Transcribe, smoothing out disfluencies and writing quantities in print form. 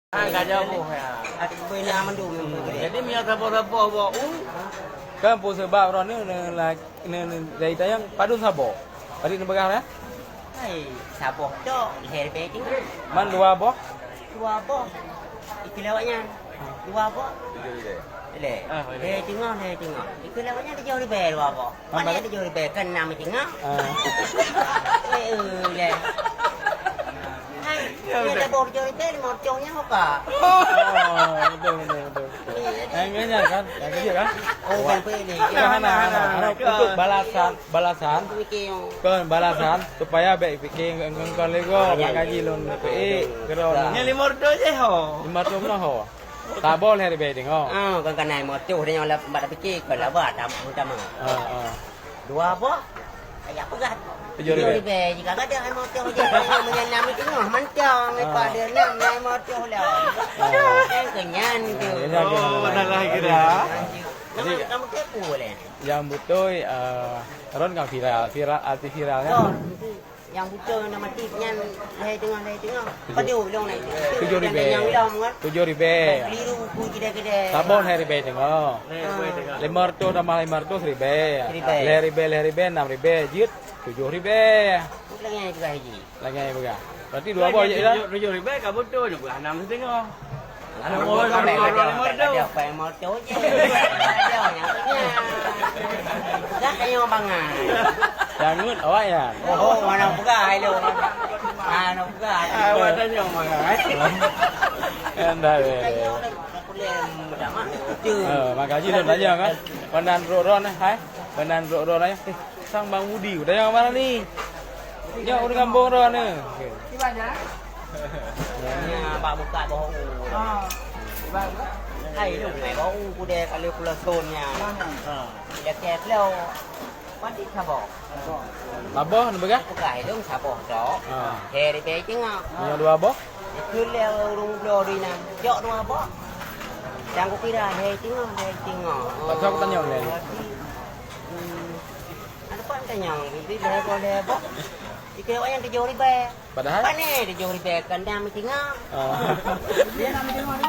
Kacau pun ya. Bina mandu memang. Jadi minyak sabor-sabor bawa Kan po sebab ron ni dari tayang padun sabo. Padi ni bagah ya. Hai, saboh tu herbe tinggal. Man dua boh. Dua boh. Itu lewatnya. Dua boh. Le. He tengok. Itu lewatnya dia jauh lebih dua boh. Mana dia jauh lebih kan nama tengok. Le. Hai, dia dah jauh lebih mau jauhnya apa? Oh, betul. Yang kan, yang kecil kan? Oh, kan ni. Hana untuk balasan. Kan balasan supaya baik fikir engkau lego mengaji lon PE kerana Yang 500 je ho. 500 pun ho. Tak boleh hari baik tengok. Kan naik motor dia yang lambat fikir kalau buat utama. Dua boh. Ayah pegat. 7,000. Jika ada naik motor je menyenam itu mancang pada enam naik motor lah. Kenyan tu. Oh, dah lah kira. Jadi kamu kepo boleh. Yang betul ron kan viral arti viral kan. Oh, yang buta nama tipnya leh tengah. Pada ulang naik. 7,000. Yang ulang kan. 7,000. Keliru ku kedai-kedai. Tak boleh hari baik tengok. 500 tambah 500 ribu. Leribe 6,000 jut 7,000. Lagi juga haji. Lagi yang berapa? Berarti dua boh je lah. 7,000 kau betul je buat 6 tengok. Ada Ada orang ada ada apa yang mau tu je. Ada yang dah kayak bangan. Jangan awak ya. Oh, mana pegai lu. Mana pegai. Awak tanya mangai. Anda Kayak aku lem dah makasih tu tanya kan. Penan ron hai. Penan ron ay. Sang Bang Budi udah yang mana ni? Ya udah kampung ron ni. Di mana? Ya, pak buka bohong. Hai lu ngày bohong ku de kalau kula sonnya. Dia kek lu. Pasti sabok. Aboh ni bagah? Pegai dong sabok dok. Heri be tengok. Yang dua aboh? Itu leo rung blo di na. Jok dua boh. Jangan ku kira hei tengok. Pasal aku tanya ni. Ada apa tanya? Ini dia boleh boh. Dikira yang 7,000. Padahal? Apa ni 7,000 kan dah mesti tengok. Ah. Dia nak tengok ni.